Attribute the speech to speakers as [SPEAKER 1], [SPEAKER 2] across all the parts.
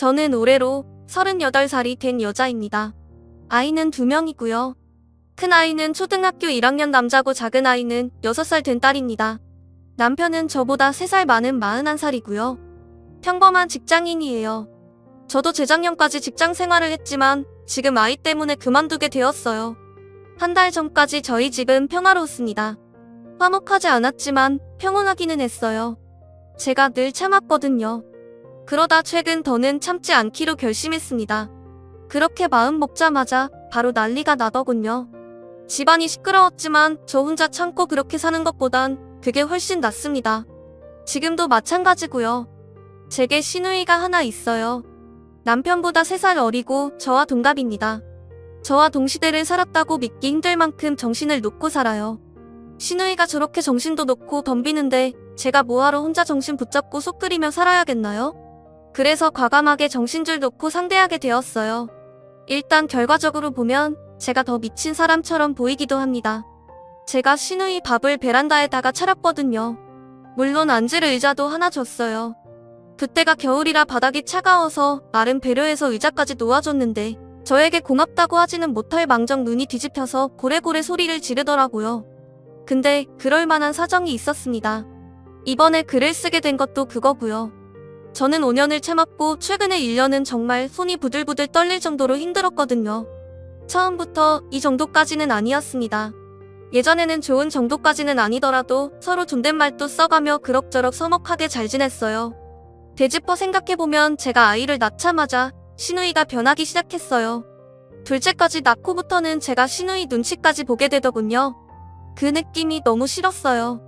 [SPEAKER 1] 저는 올해로 38살이 된 여자입니다. 아이는 2명이고요. 큰 아이는 초등학교 1학년 남자고 작은 아이는 6살 된 딸입니다. 남편은 저보다 3살 많은 41살이고요. 평범한 직장인이에요. 저도 재작년까지 직장 생활을 했지만 지금 아이 때문에 그만두게 되었어요. 한 달 전까지 저희 집은 평화로웠습니다. 화목하지 않았지만 평온하기는 했어요. 제가 늘 참았거든요. 그러다 최근 더는 참지 않기로 결심했습니다. 그렇게 마음 먹자마자 바로 난리가 나더군요. 집안이 시끄러웠지만 저 혼자 참고 그렇게 사는 것보단 그게 훨씬 낫습니다. 지금도 마찬가지고요. 제게 시누이가 하나 있어요. 남편보다 3살 어리고 저와 동갑입니다. 저와 동시대를 살았다고 믿기 힘들 만큼 정신을 놓고 살아요. 시누이가 저렇게 정신도 놓고 덤비는데 제가 뭐하러 혼자 정신 붙잡고 속 끓이며 살아야겠나요? 그래서 과감하게 정신줄 놓고 상대하게 되었어요. 일단 결과적으로 보면 제가 더 미친 사람처럼 보이기도 합니다. 제가 시누이 밥을 베란다에다가 차렸거든요. 물론 앉을 의자도 하나 줬어요. 그때가 겨울이라 바닥이 차가워서 나름 배려해서 의자까지 놓아줬는데 저에게 고맙다고 하지는 못할 망정 눈이 뒤집혀서 고래고래 소리를 지르더라고요. 근데 그럴 만한 사정이 있었습니다. 이번에 글을 쓰게 된 것도 그거고요. 저는 5년을 참았고 최근에 1년은 정말 손이 부들부들 떨릴 정도로 힘들었거든요. 처음부터 이 정도까지는 아니었습니다. 예전에는 좋은 정도까지는 아니더라도 서로 존댓말도 써가며 그럭저럭 서먹하게 잘 지냈어요. 되짚어 생각해보면 제가 아이를 낳자마자 시누이가 변하기 시작했어요. 둘째까지 낳고부터는 제가 시누이 눈치까지 보게 되더군요. 그 느낌이 너무 싫었어요.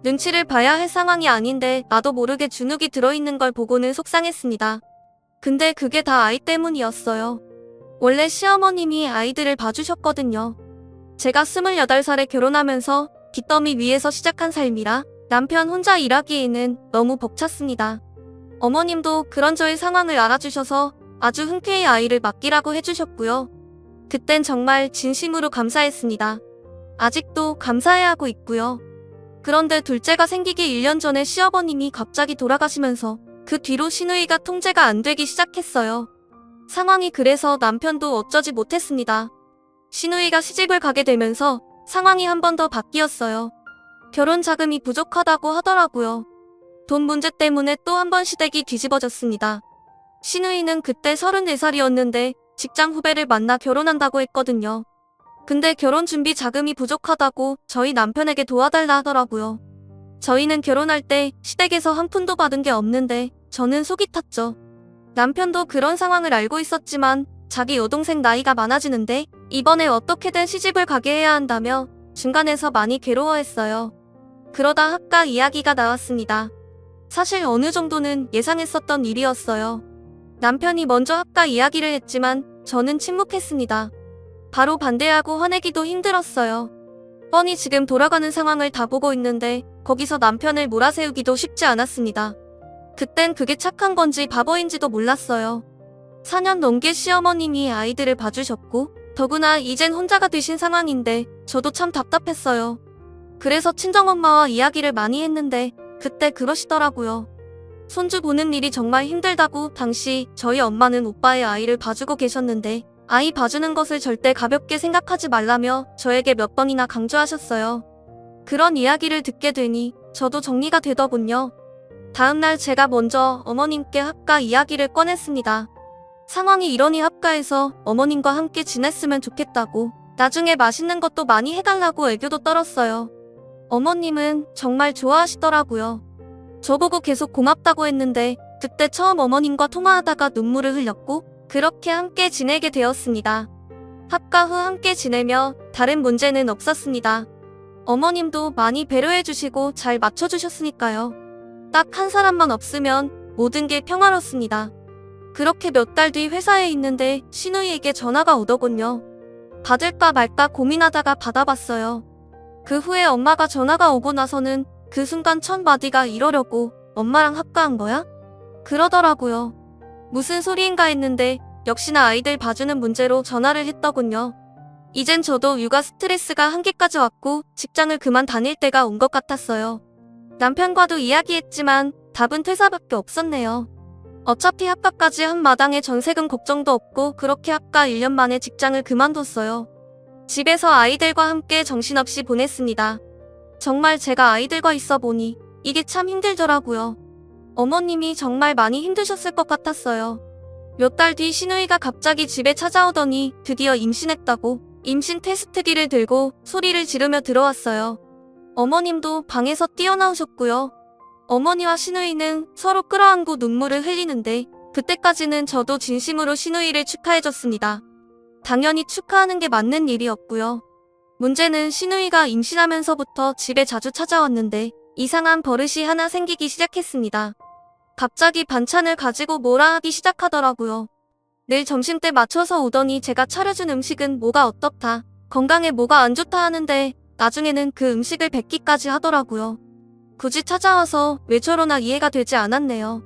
[SPEAKER 1] 눈치를 봐야 할 상황이 아닌데 나도 모르게 주눅이 들어있는 걸 보고는 속상했습니다. 근데 그게 다 아이 때문이었어요. 원래 시어머님이 아이들을 봐주셨거든요. 제가 28살에 결혼하면서 빚더미 위에서 시작한 삶이라 남편 혼자 일하기에는 너무 벅찼습니다. 어머님도 그런 저의 상황을 알아주셔서 아주 흔쾌히 아이를 맡기라고 해주셨고요. 그땐 정말 진심으로 감사했습니다. 아직도 감사해야 하고 있고요. 그런데 둘째가 생기기 1년 전에 시어머님이 갑자기 돌아가시면서 그 뒤로 시누이가 통제가 안 되기 시작했어요. 상황이 그래서 남편도 어쩌지 못했습니다. 시누이가 시집을 가게 되면서 상황이 한 번 더 바뀌었어요. 결혼 자금이 부족하다고 하더라고요. 돈 문제 때문에 또 한 번 시댁이 뒤집어졌습니다. 시누이는 그때 34살이었는데 직장 후배를 만나 결혼한다고 했거든요. 근데 결혼 준비 자금이 부족하다고 저희 남편에게 도와달라 하더라고요. 저희는 결혼할 때 시댁에서 한 푼도 받은 게 없는데 저는 속이 탔죠. 남편도 그런 상황을 알고 있었지만 자기 여동생 나이가 많아지는데 이번에 어떻게든 시집을 가게 해야 한다며 중간에서 많이 괴로워했어요. 그러다 학가 이야기가 나왔습니다. 사실 어느 정도는 예상했었던 일이었어요. 남편이 먼저 학가 이야기를 했지만 저는 침묵했습니다. 바로 반대하고 화내기도 힘들었어요. 뻔히 지금 돌아가는 상황을 다 보고 있는데 거기서 남편을 몰아세우기도 쉽지 않았습니다. 그땐 그게 착한 건지 바보인지도 몰랐어요. 4년 넘게 시어머님이 아이들을 봐주셨고 더구나 이젠 혼자가 되신 상황인데 저도 참 답답했어요. 그래서 친정엄마와 이야기를 많이 했는데 그때 그러시더라고요. 손주 보는 일이 정말 힘들다고. 당시 저희 엄마는 오빠의 아이를 봐주고 계셨는데 아이 봐주는 것을 절대 가볍게 생각하지 말라며 저에게 몇 번이나 강조하셨어요. 그런 이야기를 듣게 되니 저도 정리가 되더군요. 다음날 제가 먼저 어머님께 학가 이야기를 꺼냈습니다. 상황이 이러니 학가에서 어머님과 함께 지냈으면 좋겠다고, 나중에 맛있는 것도 많이 해달라고 애교도 떨었어요. 어머님은 정말 좋아하시더라고요. 저보고 계속 고맙다고 했는데 그때 처음 어머님과 통화하다가 눈물을 흘렸고 그렇게 함께 지내게 되었습니다. 학가 후 함께 지내며 다른 문제는 없었습니다. 어머님도 많이 배려해주시고 잘 맞춰주셨으니까요. 딱 한 사람만 없으면 모든 게 평화롭습니다. 그렇게 몇 달 뒤 회사에 있는데 시누이에게 전화가 오더군요. 받을까 말까 고민하다가 받아봤어요. 그 후에 엄마가 전화가 오고 나서는 그 순간 첫 마디가 이러려고 엄마랑 학가한 거야? 그러더라고요. 무슨 소리인가 했는데 역시나 아이들 봐주는 문제로 전화를 했더군요. 이젠 저도 육아 스트레스가 한계까지 왔고 직장을 그만 다닐 때가 온 것 같았어요. 남편과도 이야기했지만 답은 퇴사밖에 없었네요. 어차피 학과까지 한 마당에 전세금 걱정도 없고 그렇게 학과 1년 만에 직장을 그만뒀어요. 집에서 아이들과 함께 정신없이 보냈습니다. 정말 제가 아이들과 있어 보니 이게 참 힘들더라고요. 어머님이 정말 많이 힘드셨을 것 같았어요. 몇 달 뒤 시누이가 갑자기 집에 찾아오더니 드디어 임신했다고 임신 테스트기를 들고 소리를 지르며 들어왔어요. 어머님도 방에서 뛰어나오셨고요. 어머니와 시누이는 서로 끌어안고 눈물을 흘리는데 그때까지는 저도 진심으로 시누이를 축하해줬습니다. 당연히 축하하는 게 맞는 일이었고요. 문제는 시누이가 임신하면서부터 집에 자주 찾아왔는데 이상한 버릇이 하나 생기기 시작했습니다. 갑자기 반찬을 가지고 뭐라 하기 시작하더라고요. 늘 점심때 맞춰서 오더니 제가 차려준 음식은 뭐가 어떻다, 건강에 뭐가 안 좋다 하는데 나중에는 그 음식을 뱉기까지 하더라고요. 굳이 찾아와서 왜 저러나 이해가 되지 않았네요.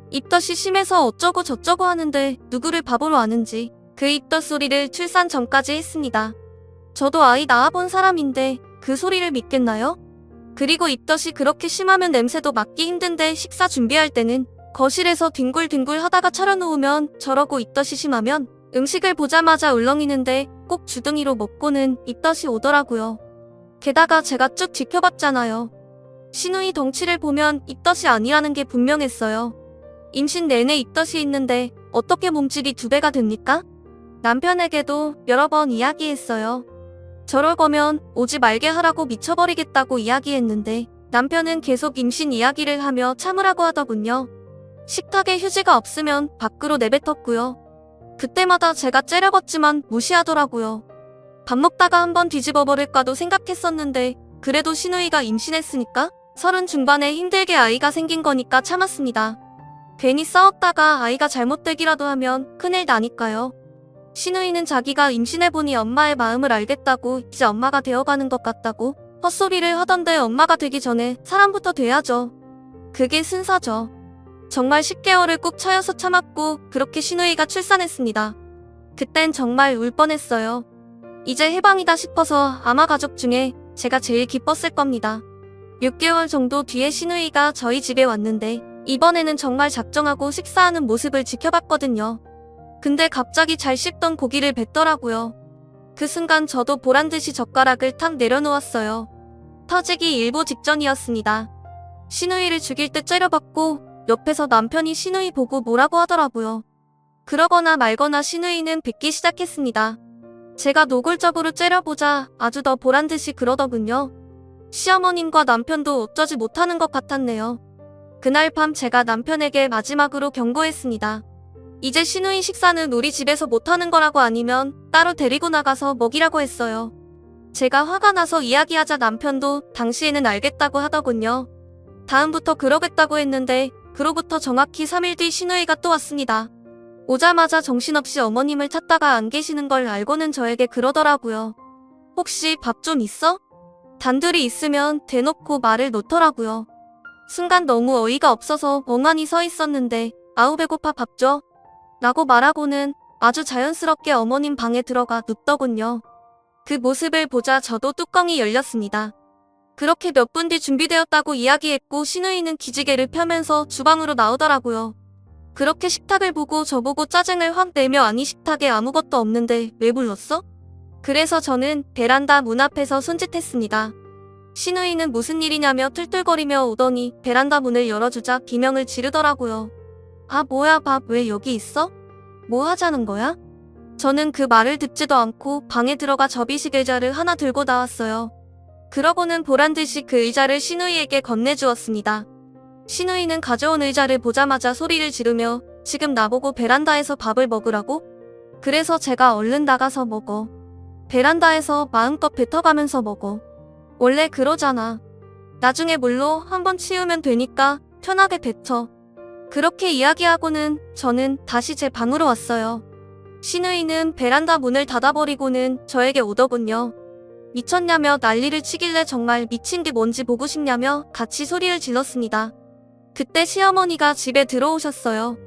[SPEAKER 1] 입덧이 심해서 어쩌고 저쩌고 하는데 누구를 바보로 아는지 그 입덧 소리를 출산 전까지 했습니다. 저도 아이 낳아본 사람인데 그 소리를 믿겠나요? 그리고 입덧이 그렇게 심하면 냄새도 맡기 힘든데 식사 준비할 때는 거실에서 뒹굴뒹굴 하다가 차려놓으면 저러고 입덧이 심하면 음식을 보자마자 울렁이는데 꼭 주둥이로 먹고는 입덧이 오더라고요. 게다가 제가 쭉 지켜봤잖아요. 시누이 덩치를 보면 입덧이 아니라는 게 분명했어요. 임신 내내 입덧이 있는데 어떻게 몸집이 2배가 됩니까? 남편에게도 여러 번 이야기했어요. 저럴 거면 오지 말게 하라고 미쳐버리겠다고 이야기했는데 남편은 계속 임신 이야기를 하며 참으라고 하더군요. 식탁에 휴지가 없으면 밖으로 내뱉었고요. 그때마다 제가 째려봤지만 무시하더라고요. 밥 먹다가 한번 뒤집어 버릴까도 생각했었는데 그래도 시누이가 임신했으니까 30 중반에 힘들게 아이가 생긴 거니까 참았습니다. 괜히 싸웠다가 아이가 잘못되기라도 하면 큰일 나니까요. 시누이는 자기가 임신해보니 엄마의 마음을 알겠다고 이제 엄마가 되어가는 것 같다고 헛소리를 하던데 엄마가 되기 전에 사람부터 돼야죠. 그게 순서죠. 정말 10개월을 꾹 처여서 참았고 그렇게 시누이가 출산했습니다. 그땐 정말 울 뻔했어요. 이제 해방이다 싶어서 아마 가족 중에 제가 제일 기뻤을 겁니다. 6개월 정도 뒤에 시누이가 저희 집에 왔는데 이번에는 정말 작정하고 식사하는 모습을 지켜봤거든요. 근데 갑자기 잘 씹던 고기를 뱉더라고요. 그 순간 저도 보란듯이 젓가락을 탁 내려놓았어요. 터지기 일보 직전이었습니다. 시누이를 죽일 듯 째려봤고 옆에서 남편이 시누이 보고 뭐라고 하더라고요. 그러거나 말거나 시누이는 뱉기 시작했습니다. 제가 노골적으로 째려보자 아주 더 보란듯이 그러더군요. 시어머님과 남편도 어쩌지 못하는 것 같았네요. 그날 밤 제가 남편에게 마지막으로 경고했습니다. 이제 시누이 식사는 우리 집에서 못하는 거라고 아니면 따로 데리고 나가서 먹이라고 했어요. 제가 화가 나서 이야기하자 남편도 당시에는 알겠다고 하더군요. 다음부터 그러겠다고 했는데 그로부터 정확히 3일 뒤 시누이가 또 왔습니다. 오자마자 정신없이 어머님을 찾다가 안 계시는 걸 알고는 저에게 그러더라고요. 혹시 밥 좀 있어? 단둘이 있으면 대놓고 말을 놓더라고요. 순간 너무 어이가 없어서 멍하니 서 있었는데 아우 배고파 밥 줘? 라고 말하고는 아주 자연스럽게 어머님 방에 들어가 눕더군요. 그 모습을 보자 저도 뚜껑이 열렸습니다. 그렇게 몇 분 뒤 준비되었다고 이야기했고 시누이는 기지개를 펴면서 주방으로 나오더라고요. 그렇게 식탁을 보고 저보고 짜증을 확 내며 아니 식탁에 아무것도 없는데 왜 불렀어? 그래서 저는 베란다 문 앞에서 손짓했습니다. 시누이는 무슨 일이냐며 툴툴거리며 오더니 베란다 문을 열어주자 비명을 지르더라고요. 아 뭐야 밥 왜 여기 있어? 뭐 하자는 거야? 저는 그 말을 듣지도 않고 방에 들어가 접이식 의자를 하나 들고 나왔어요. 그러고는 보란듯이 그 의자를 시누이에게 건네주었습니다. 시누이는 가져온 의자를 보자마자 소리를 지르며 지금 나보고 베란다에서 밥을 먹으라고? 그래서 제가 얼른 나가서 먹어. 베란다에서 마음껏 뱉어가면서 먹어. 원래 그러잖아. 나중에 물로 한번 치우면 되니까 편하게 뱉어. 그렇게 이야기하고는 저는 다시 제 방으로 왔어요. 시누이는 베란다 문을 닫아버리고는 저에게 오더군요. 미쳤냐며 난리를 치길래 정말 미친 게 뭔지 보고 싶냐며 같이 소리를 질렀습니다. 그때 시어머니가 집에 들어오셨어요.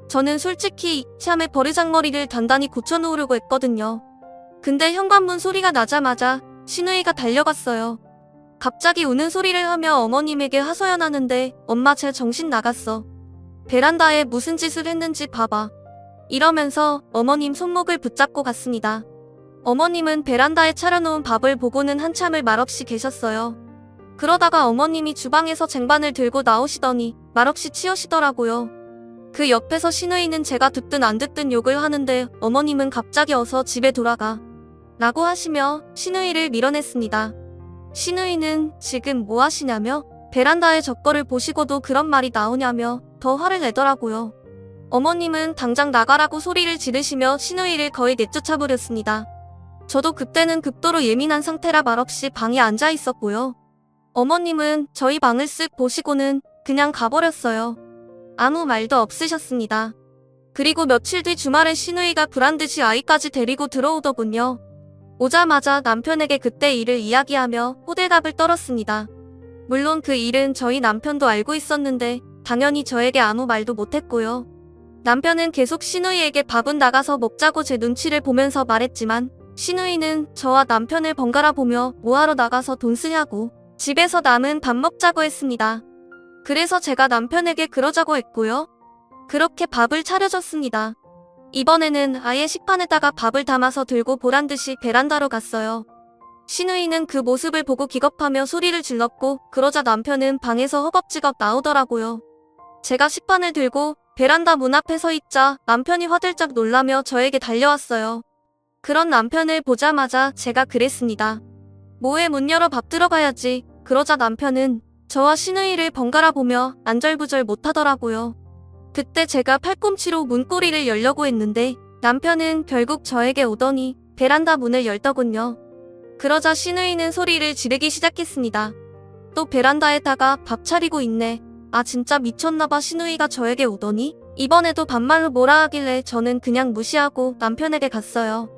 [SPEAKER 1] 저는 솔직히 이참에 버르장머리를 단단히 고쳐놓으려고 했거든요. 근데 현관문 소리가 나자마자 시누이가 달려갔어요. 갑자기 우는 소리를 하며 어머님에게 하소연하는데 엄마 제 정신 나갔어. 베란다에 무슨 짓을 했는지 봐봐. 이러면서 어머님 손목을 붙잡고 갔습니다. 어머님은 베란다에 차려놓은 밥을 보고는 한참을 말없이 계셨어요. 그러다가 어머님이 주방에서 쟁반을 들고 나오시더니 말없이 치우시더라고요. 그 옆에서 시누이는 제가 듣든 안 듣든 욕을 하는데 어머님은 갑자기 어서 집에 돌아가 라고 하시며 시누이를 밀어냈습니다. 시누이는 지금 뭐 하시냐며 베란다의 젖거를 보시고도 그런 말이 나오냐며 더 화를 내더라고요. 어머님은 당장 나가라고 소리를 지르시며 시누이를 거의 내쫓아버렸습니다. 저도 그때는 극도로 예민한 상태라 말없이 방에 앉아 있었고요. 어머님은 저희 방을 쓱 보시고는 그냥 가버렸어요. 아무 말도 없으셨습니다. 그리고 며칠 뒤 주말에 시누이가 불안듯이 아이까지 데리고 들어오더군요. 오자마자 남편에게 그때 일을 이야기하며 호들갑을 떨었습니다. 물론 그 일은 저희 남편도 알고 있었는데 당연히 저에게 아무 말도 못했고요. 남편은 계속 시누이에게 밥은 나가서 먹자고 제 눈치를 보면서 말했지만 시누이는 저와 남편을 번갈아 보며 뭐하러 나가서 돈 쓰냐고 집에서 남은 밥 먹자고 했습니다. 그래서 제가 남편에게 그러자고 했고요. 그렇게 밥을 차려줬습니다. 이번에는 아예 식판에다가 밥을 담아서 들고 보란듯이 베란다로 갔어요. 시누이는 그 모습을 보고 기겁하며 소리를 질렀고 그러자 남편은 방에서 허겁지겁 나오더라고요. 제가 식판을 들고 베란다 문 앞에 서 있자 남편이 화들짝 놀라며 저에게 달려왔어요. 그런 남편을 보자마자 제가 그랬습니다. 뭐해 문 열어 밥 들어가야지. 그러자 남편은 저와 시누이를 번갈아 보며 안절부절 못하더라고요. 그때 제가 팔꿈치로 문고리를 열려고 했는데 남편은 결국 저에게 오더니 베란다 문을 열더군요. 그러자 시누이는 소리를 지르기 시작했습니다. 또 베란다에다가 밥 차리고 있네. 아 진짜 미쳤나봐. 시누이가 저에게 오더니 이번에도 반말로 뭐라 하길래 저는 그냥 무시하고 남편에게 갔어요.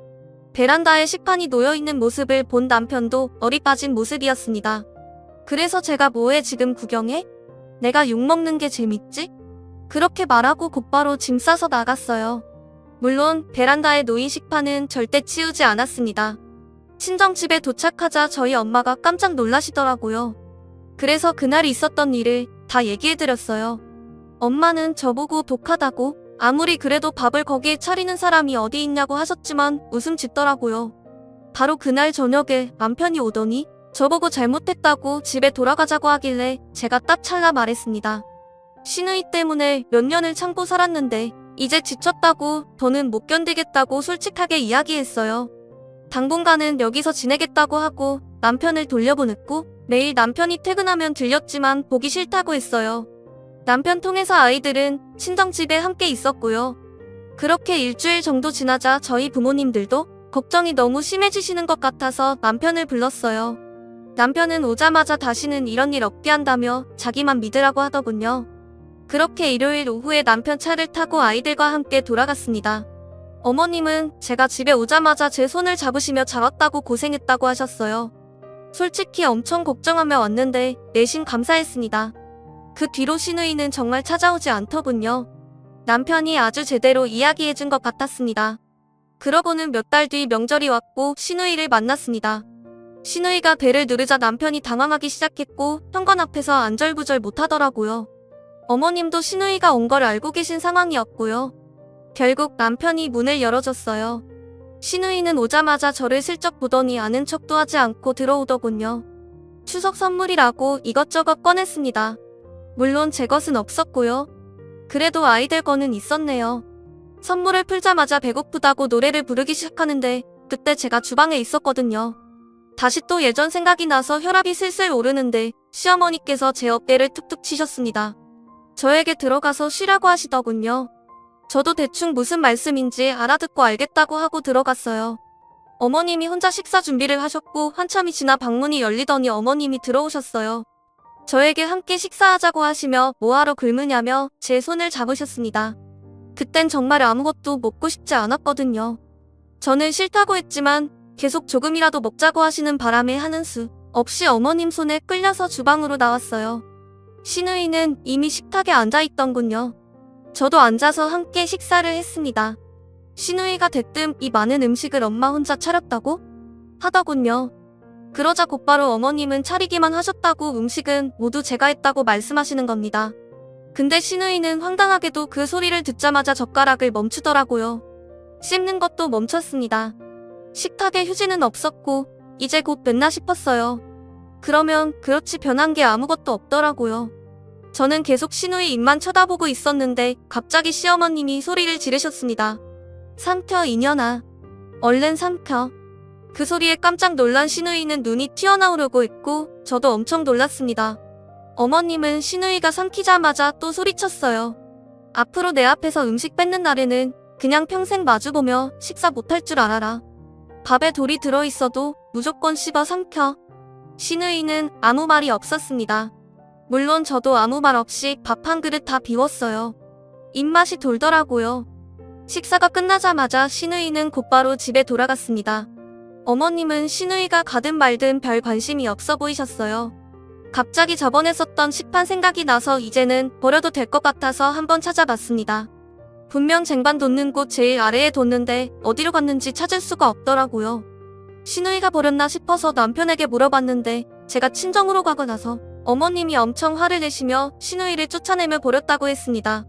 [SPEAKER 1] 베란다에 식판이 놓여있는 모습을 본 남편도 어리 빠진 모습이었습니다. 그래서 제가 뭐해 지금 구경해? 내가 욕먹는 게 재밌지? 그렇게 말하고 곧바로 짐 싸서 나갔어요. 물론 베란다에 놓인 식판은 절대 치우지 않았습니다. 친정집에 도착하자 저희 엄마가 깜짝 놀라시더라고요. 그래서 그날 있었던 일을 다 얘기해드렸어요. 엄마는 저보고 독하다고 아무리 그래도 밥을 거기에 차리는 사람이 어디 있냐고 하셨지만 웃음 짓더라고요. 바로 그날 저녁에 남편이 오더니 저보고 잘못했다고 집에 돌아가자고 하길래 제가 딱 찰나 말했습니다. 시누이 때문에 몇 년을 참고 살았는데 이제 지쳤다고 더는 못 견디겠다고 솔직하게 이야기했어요. 당분간은 여기서 지내겠다고 하고 남편을 돌려보냈고 매일 남편이 퇴근하면 들렸지만 보기 싫다고 했어요. 남편 통해서 아이들은 친정집에 함께 있었고요. 그렇게 일주일 정도 지나자 저희 부모님들도 걱정이 너무 심해지시는 것 같아서 남편을 불렀어요. 남편은 오자마자 다시는 이런 일 없게 한다며 자기만 믿으라고 하더군요. 그렇게 일요일 오후에 남편 차를 타고 아이들과 함께 돌아갔습니다. 어머님은 제가 집에 오자마자 제 손을 잡으시며 잘 왔다고 고생했다고 하셨어요. 솔직히 엄청 걱정하며 왔는데 내심 감사했습니다. 그 뒤로 시누이는 정말 찾아오지 않더군요. 남편이 아주 제대로 이야기해준 것 같았습니다. 그러고는 몇 달 뒤 명절이 왔고 시누이를 만났습니다. 시누이가 배를 누르자 남편이 당황하기 시작했고 현관 앞에서 안절부절 못하더라고요. 어머님도 시누이가 온 걸 알고 계신 상황이었고요. 결국 남편이 문을 열어줬어요. 시누이는 오자마자 저를 슬쩍 보더니 아는 척도 하지 않고 들어오더군요. 추석 선물이라고 이것저것 꺼냈습니다. 물론 제 것은 없었고요. 그래도 아이들 거는 있었네요. 선물을 풀자마자 배고프다고 노래를 부르기 시작하는데 그때 제가 주방에 있었거든요. 다시 또 예전 생각이 나서 혈압이 슬슬 오르는데 시어머니께서 제 어깨를 툭툭 치셨습니다. 저에게 들어가서 쉬라고 하시더군요. 저도 대충 무슨 말씀인지 알아듣고 알겠다고 하고 들어갔어요. 어머님이 혼자 식사 준비를 하셨고 한참이 지나 방문이 열리더니 어머님이 들어오셨어요. 저에게 함께 식사하자고 하시며 뭐하러 굶으냐며 제 손을 잡으셨습니다. 그땐 정말 아무것도 먹고 싶지 않았거든요. 저는 싫다고 했지만 계속 조금이라도 먹자고 하시는 바람에 하는 수 없이 어머님 손에 끌려서 주방으로 나왔어요. 시누이는 이미 식탁에 앉아있던군요. 저도 앉아서 함께 식사를 했습니다. 시누이가 대뜸 이 많은 음식을 엄마 혼자 차렸다고? 하더군요. 그러자 곧바로 어머님은 차리기만 하셨다고 음식은 모두 제가 했다고 말씀하시는 겁니다. 근데 신우이는 황당하게도 그 소리를 듣자마자 젓가락을 멈추더라고요. 씹는 것도 멈췄습니다. 식탁에 휴지는 없었고 이제 곧 뱉나 싶었어요. 그러면 그렇지 변한 게 아무것도 없더라고요. 저는 계속 신우이 입만 쳐다보고 있었는데 갑자기 시어머님이 소리를 지르셨습니다. 삼켜 이년아. 얼른 삼켜. 그 소리에 깜짝 놀란 신우이는 눈이 튀어나오려고 했고 저도 엄청 놀랐습니다. 어머님은 신우이가 삼키자마자 또 소리쳤어요. 앞으로 내 앞에서 음식 뺏는 날에는 그냥 평생 마주보며 식사 못할 줄 알아라. 밥에 돌이 들어있어도 무조건 씹어 삼켜. 신우이는 아무 말이 없었습니다. 물론 저도 아무 말 없이 밥 한 그릇 다 비웠어요. 입맛이 돌더라고요. 식사가 끝나자마자 신우이는 곧바로 집에 돌아갔습니다. 어머님은 신우이가 가든 말든 별 관심이 없어 보이셨어요. 갑자기 저번에 썼던 식판 생각이 나서 이제는 버려도 될 것 같아서 한번 찾아봤습니다. 분명 쟁반 뒀는 곳 제일 아래에 뒀는데 어디로 갔는지 찾을 수가 없더라고요. 신우이가 버렸나 싶어서 남편에게 물어봤는데 제가 친정으로 가고 나서 어머님이 엄청 화를 내시며 신우이를 쫓아내며 버렸다고 했습니다.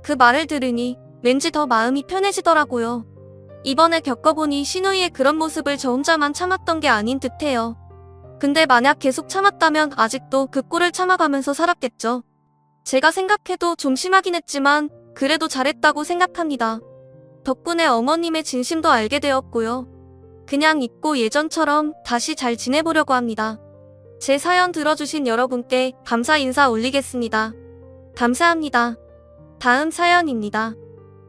[SPEAKER 1] 그 말을 들으니 왠지 더 마음이 편해지더라고요. 이번에 겪어보니 신우이의 그런 모습을 저 혼자만 참았던 게 아닌 듯해요. 근데 만약 계속 참았다면 아직도 그 꼴을 참아가면서 살았겠죠. 제가 생각해도 좀 심하긴 했지만 그래도 잘했다고 생각합니다. 덕분에 어머님의 진심도 알게 되었고요. 그냥 잊고 예전처럼 다시 잘 지내보려고 합니다. 제 사연 들어주신 여러분께 감사 인사 올리겠습니다. 감사합니다. 다음 사연입니다.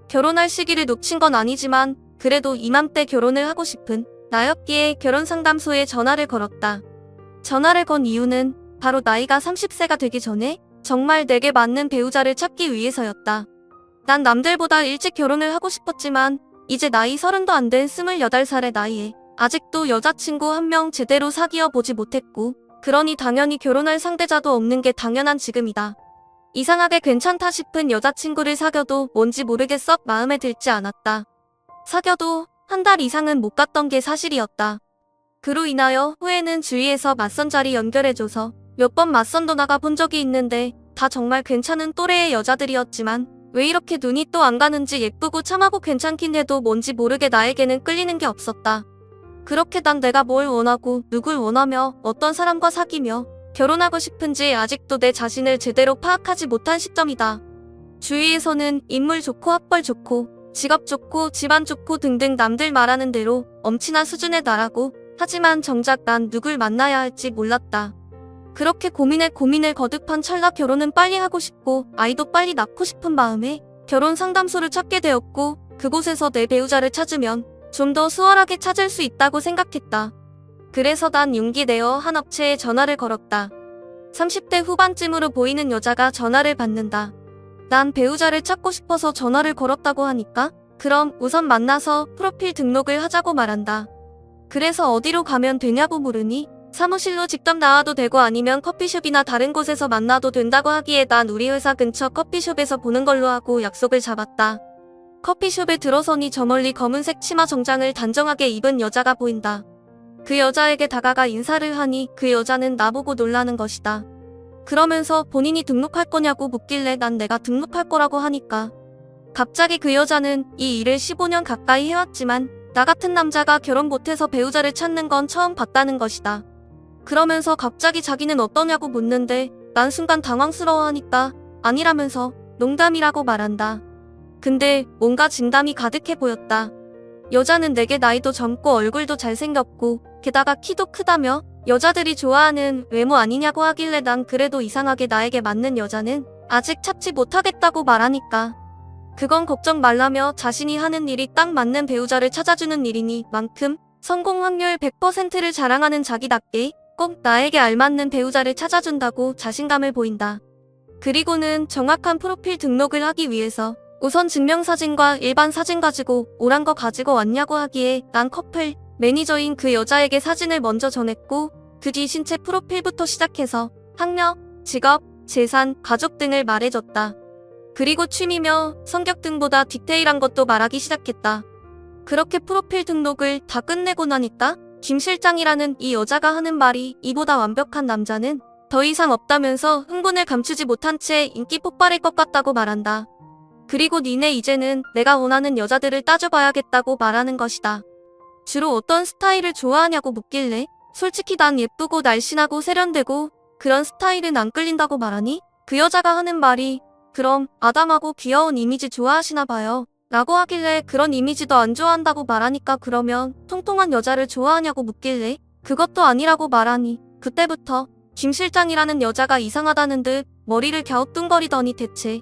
[SPEAKER 1] 결혼할 시기를 놓친 건 아니지만 그래도 이맘때 결혼을 하고 싶은 나였기에 결혼상담소에 전화를 걸었다. 전화를 건 이유는 바로 나이가 30세가 되기 전에 정말 내게 맞는 배우자를 찾기 위해서였다. 난 남들보다 일찍 결혼을 하고 싶었지만 이제 나이 30도 안 된 28살의 나이에 아직도 여자친구 한 명 제대로 사귀어 보지 못했고 그러니 당연히 결혼할 상대자도 없는 게 당연한 지금이다. 이상하게 괜찮다 싶은 여자친구를 사귀어도 뭔지 모르게 썩 마음에 들지 않았다. 사귀어도 한 달 이상은 못 갔던 게 사실이었다. 그로 인하여 후에는 주위에서 맞선 자리 연결해줘서 몇 번 맞선도 나가본 적이 있는데 다 정말 괜찮은 또래의 여자들이었지만 왜 이렇게 눈이 또 안 가는지 예쁘고 참하고 괜찮긴 해도 뭔지 모르게 나에게는 끌리는 게 없었다. 그렇게 난 내가 뭘 원하고 누굴 원하며 어떤 사람과 사귀며 결혼하고 싶은지 아직도 내 자신을 제대로 파악하지 못한 시점이다. 주위에서는 인물 좋고 학벌 좋고 직업 좋고 집안 좋고 등등 남들 말하는 대로 엄친아 수준의 나라고 하지만 정작 난 누굴 만나야 할지 몰랐다. 그렇게 고민을 거듭한 찰나 결혼은 빨리 하고 싶고 아이도 빨리 낳고 싶은 마음에 결혼 상담소를 찾게 되었고 그곳에서 내 배우자를 찾으면 좀 더 수월하게 찾을 수 있다고 생각했다. 그래서 난 용기 내어 한 업체에 전화를 걸었다. 30대 후반쯤으로 보이는 여자가 전화를 받는다. 난 배우자를 찾고 싶어서 전화를 걸었다고 하니까 그럼 우선 만나서 프로필 등록을 하자고 말한다. 그래서 어디로 가면 되냐고 물으니 사무실로 직접 나와도 되고 아니면 커피숍이나 다른 곳에서 만나도 된다고 하기에 난 우리 회사 근처 커피숍에서 보는 걸로 하고 약속을 잡았다. 커피숍에 들어서니 저 멀리 검은색 치마 정장을 단정하게 입은 여자가 보인다. 그 여자에게 다가가 인사를 하니 그 여자는 나보고 놀라는 것이다. 그러면서 본인이 등록할 거냐고 묻길래 난 내가 등록할 거라고 하니까 갑자기 그 여자는 이 일을 15년 가까이 해왔지만 나 같은 남자가 결혼 못해서 배우자를 찾는 건 처음 봤다는 것이다. 그러면서 갑자기 자기는 어떠냐고 묻는데 난 순간 당황스러워하니까 아니라면서 농담이라고 말한다. 근데 뭔가 진담이 가득해 보였다. 여자는 내게 나이도 젊고 얼굴도 잘생겼고 게다가 키도 크다며 여자들이 좋아하는 외모 아니냐고 하길래 난 그래도 이상하게 나에게 맞는 여자는 아직 찾지 못하겠다고 말하니까 그건 걱정 말라며 자신이 하는 일이 딱 맞는 배우자를 찾아주는 일이니 만큼 성공 확률 100%를 자랑하는 자기답게 꼭 나에게 알맞는 배우자를 찾아준다고 자신감을 보인다. 그리고는 정확한 프로필 등록을 하기 위해서 우선 증명사진과 일반 사진 가지고 오란 거 가지고 왔냐고 하기에 난 커플 매니저인 그 여자에게 사진을 먼저 전했고 그 뒤 신체 프로필부터 시작해서 학력, 직업, 재산, 가족 등을 말해줬다. 그리고 취미며 성격 등보다 디테일한 것도 말하기 시작했다. 그렇게 프로필 등록을 다 끝내고 나니까 김 실장이라는 이 여자가 하는 말이 이보다 완벽한 남자는 더 이상 없다면서 흥분을 감추지 못한 채 인기 폭발일 것 같다고 말한다. 그리고 니네 이제는 내가 원하는 여자들을 따져봐야겠다고 말하는 것이다. 주로 어떤 스타일을 좋아하냐고 묻길래 솔직히 난 예쁘고 날씬하고 세련되고 그런 스타일은 안 끌린다고 말하니 그 여자가 하는 말이 그럼 아담하고 귀여운 이미지 좋아하시나 봐요 라고 하길래 그런 이미지도 안 좋아한다고 말하니까 그러면 통통한 여자를 좋아하냐고 묻길래 그것도 아니라고 말하니 그때부터 김 실장이라는 여자가 이상하다는 듯 머리를 갸우뚱거리더니 대체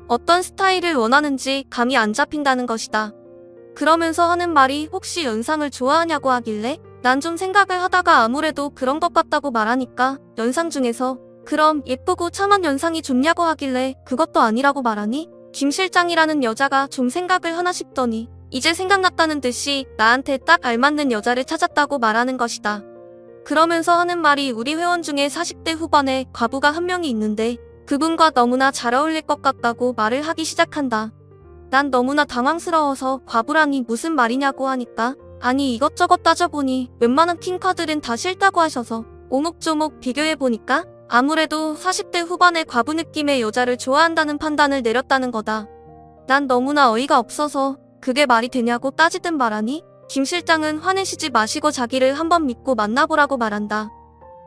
[SPEAKER 1] 어떤 스타일을 원하는지 감이 안 잡힌다는 것이다. 그러면서 하는 말이 혹시 연상을 좋아하냐고 하길래 난 좀 생각을 하다가 아무래도 그런 것 같다고 말하니까 연상 중에서 그럼 예쁘고 참한 연상이 좋냐고 하길래 그것도 아니라고 말하니 김 실장이라는 여자가 좀 생각을 하나 싶더니 이제 생각났다는 듯이 나한테 딱 알맞는 여자를 찾았다고 말하는 것이다. 그러면서 하는 말이 우리 회원 중에 40대 후반에 과부가 한 명이 있는데 그분과 너무나 잘 어울릴 것 같다고 말을 하기 시작한다. 난 너무나 당황스러워서 과부라니 무슨 말이냐고 하니까 아니 이것저것 따져보니 웬만한 킹카들은 다 싫다고 하셔서 오목조목 비교해보니까 아무래도 40대 후반의 과부 느낌의 여자를 좋아한다는 판단을 내렸다는 거다. 난 너무나 어이가 없어서 그게 말이 되냐고 따지듯 말하니 김 실장은 화내시지 마시고 자기를 한번 믿고 만나보라고 말한다.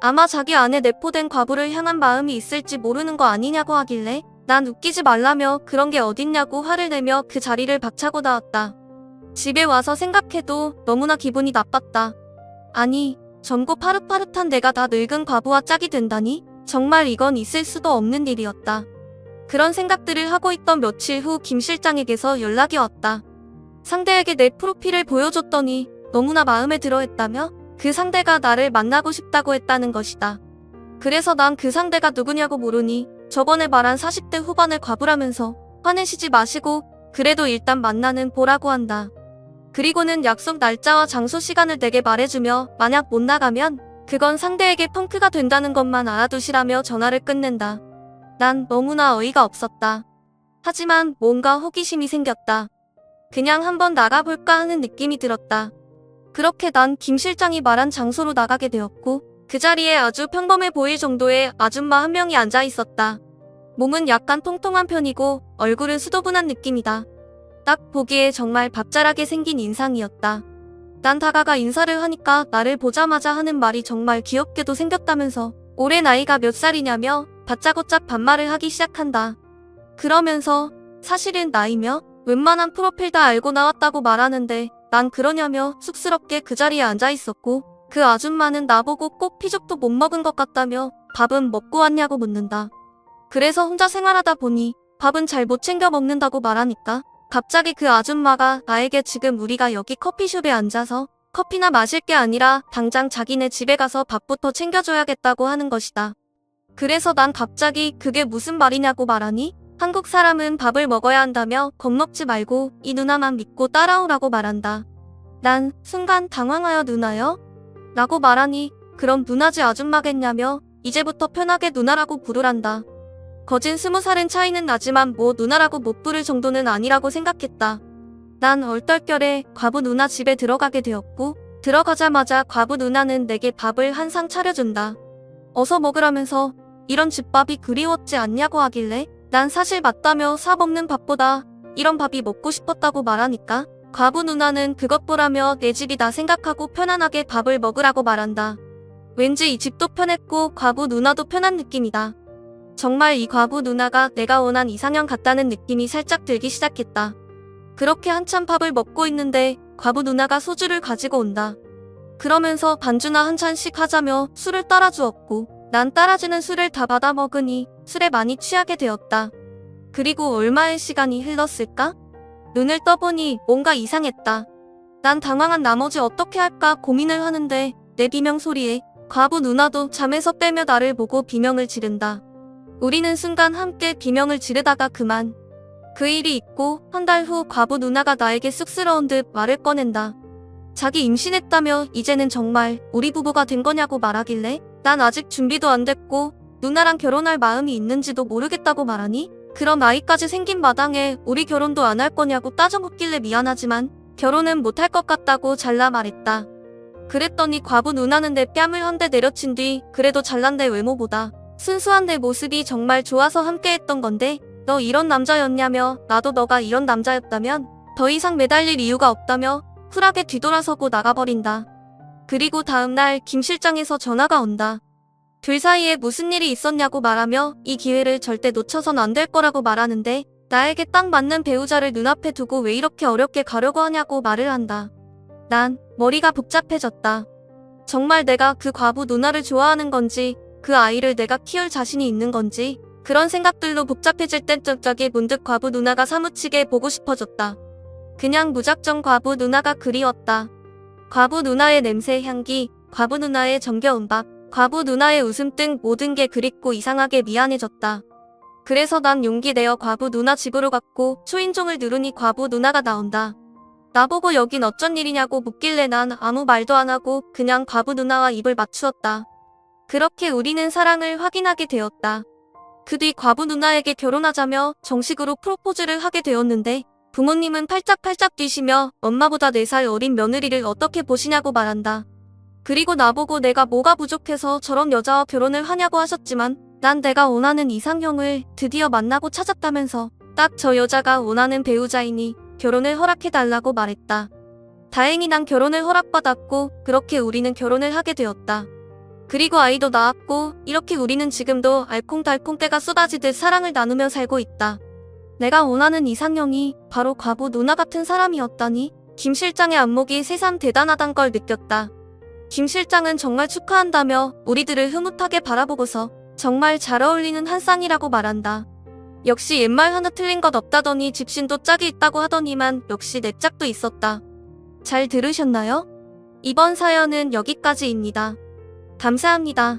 [SPEAKER 1] 아마 자기 안에 내포된 과부를 향한 마음이 있을지 모르는 거 아니냐고 하길래 난 웃기지 말라며 그런 게 어딨냐고 화를 내며 그 자리를 박차고 나왔다. 집에 와서 생각해도 너무나 기분이 나빴다. 아니 젊고 파릇파릇한 내가 다 늙은 과부와 짝이 된다니 정말 이건 있을 수도 없는 일이었다. 그런 생각들을 하고 있던 며칠 후 김 실장에게서 연락이 왔다. 상대에게 내 프로필을 보여줬더니 너무나 마음에 들어했다며 그 상대가 나를 만나고 싶다고 했다는 것이다. 그래서 난 그 상대가 누구냐고 물으니 저번에 말한 40대 후반의 과부라면서 화내시지 마시고 그래도 일단 만나는 보라고 한다. 그리고는 약속 날짜와 장소 시간을 내게 말해주며 만약 못 나가면 그건 상대에게 펑크가 된다는 것만 알아두시라며 전화를 끊는다. 난 너무나 어이가 없었다. 하지만 뭔가 호기심이 생겼다. 그냥 한번 나가볼까 하는 느낌이 들었다. 그렇게 난 김 실장이 말한 장소로 나가게 되었고 그 자리에 아주 평범해 보일 정도의 아줌마 한 명이 앉아 있었다. 몸은 약간 통통한 편이고 얼굴은 수도분한 느낌이다. 딱 보기에 정말 밥잘하게 생긴 인상이었다. 난 다가가 인사를 하니까 나를 보자마자 하는 말이 정말 귀엽게도 생겼다면서 올해 나이가 몇 살이냐며 다짜고짜 반말을 하기 시작한다. 그러면서 사실은 나이며 웬만한 프로필 다 알고 나왔다고 말하는데 난 그러냐며 쑥스럽게 그 자리에 앉아 있었고 그 아줌마는 나보고 꼭 피죽도 못 먹은 것 같다며 밥은 먹고 왔냐고 묻는다. 그래서 혼자 생활하다 보니 밥은 잘 못 챙겨 먹는다고 말하니까 갑자기 그 아줌마가 나에게 지금 우리가 여기 커피숍에 앉아서 커피나 마실 게 아니라 당장 자기네 집에 가서 밥부터 챙겨줘야겠다고 하는 것이다. 그래서 난 갑자기 그게 무슨 말이냐고 말하니 한국 사람은 밥을 먹어야 한다며 겁먹지 말고 이 누나만 믿고 따라오라고 말한다. 난 순간 당황하여 누나요? 라고 말하니 그럼 누나지 아줌마겠냐며 이제부터 편하게 누나라고 부르란다. 거진 20살은 차이는 나지만 뭐 누나라고 못 부를 정도는 아니라고 생각했다. 난 얼떨결에 과부 누나 집에 들어가게 되었고 들어가자마자 과부 누나는 내게 밥을 한 상 차려준다. 어서 먹으라면서 이런 집밥이 그리웠지 않냐고 하길래 난 사실 맞다며 사 먹는 밥보다 이런 밥이 먹고 싶었다고 말하니까 과부 누나는 그것 보라며 내 집이다 생각하고 편안하게 밥을 먹으라고 말한다. 왠지 이 집도 편했고 과부 누나도 편한 느낌이다. 정말 이 과부 누나가 내가 원한 이상형 같다는 느낌이 살짝 들기 시작했다. 그렇게 한참 밥을 먹고 있는데 과부 누나가 소주를 가지고 온다. 그러면서 반주나 한 잔씩 하자며 술을 따라주었고 난 따라주는 술을 다 받아 먹으니 술에 많이 취하게 되었다. 그리고 얼마의 시간이 흘렀을까? 눈을 떠보니 뭔가 이상했다. 난 당황한 나머지 어떻게 할까 고민을 하는데 내 비명 소리에 과부 누나도 잠에서 깨며 나를 보고 비명을 지른다. 우리는 순간 함께 비명을 지르다가 그만. 그 일이 있고 한 달 후 과부 누나가 나에게 쑥스러운 듯 말을 꺼낸다. 자기 임신했다며 이제는 정말 우리 부부가 된 거냐고 말하길래 난 아직 준비도 안 됐고 누나랑 결혼할 마음이 있는지도 모르겠다고 말하니 그럼 아이까지 생긴 마당에 우리 결혼도 안 할 거냐고 따져묻길래 미안하지만 결혼은 못 할 것 같다고 잘라 말했다. 그랬더니 과부 누나는 내 뺨을 한 대 내려친 뒤 그래도 잘난 내 외모보다 순수한 내 모습이 정말 좋아서 함께했던 건데 너 이런 남자였냐며 나도 너가 이런 남자였다면 더 이상 매달릴 이유가 없다며 쿨하게 뒤돌아서고 나가버린다. 그리고 다음날 김 실장에서 전화가 온다. 둘 사이에 무슨 일이 있었냐고 말하며 이 기회를 절대 놓쳐선 안 될 거라고 말하는데 나에게 딱 맞는 배우자를 눈앞에 두고 왜 이렇게 어렵게 가려고 하냐고 말을 한다. 난 머리가 복잡해졌다. 정말 내가 그 과부 누나를 좋아하는 건지 그 아이를 내가 키울 자신이 있는 건지 그런 생각들로 복잡해질 땐 갑자기 문득 과부 누나가 사무치게 보고 싶어졌다. 그냥 무작정 과부 누나가 그리웠다. 과부 누나의 냄새 향기, 과부 누나의 정겨운 밥, 과부 누나의 웃음 등 모든 게 그립고 이상하게 미안해졌다. 그래서 난 용기 내어 과부 누나 집으로 갔고 초인종을 누르니 과부 누나가 나온다. 나보고 여긴 어쩐 일이냐고 묻길래 난 아무 말도 안 하고 그냥 과부 누나와 입을 맞추었다. 그렇게 우리는 사랑을 확인하게 되었다. 그 뒤 과부 누나에게 결혼하자며 정식으로 프로포즈를 하게 되었는데 부모님은 팔짝팔짝 뛰시며 엄마보다 4살 어린 며느리를 어떻게 보시냐고 말한다. 그리고 나보고 내가 뭐가 부족해서 저런 여자와 결혼을 하냐고 하셨지만 난 내가 원하는 이상형을 드디어 만나고 찾았다면서 딱 저 여자가 원하는 배우자이니 결혼을 허락해달라고 말했다. 다행히 난 결혼을 허락받았고 그렇게 우리는 결혼을 하게 되었다. 그리고 아이도 낳았고 이렇게 우리는 지금도 알콩달콩 때가 쏟아지듯 사랑을 나누며 살고 있다. 내가 원하는 이상형이 바로 과부 누나 같은 사람이었다니 김 실장의 안목이 새삼 대단하단 걸 느꼈다. 김 실장은 정말 축하한다며 우리들을 흐뭇하게 바라보고서 정말 잘 어울리는 한 쌍이라고 말한다. 역시 옛말 하나 틀린 것 없다더니 집신도 짝이 있다고 하더니만 역시 내 짝도 있었다. 잘 들으셨나요? 이번 사연은 여기까지입니다. 감사합니다.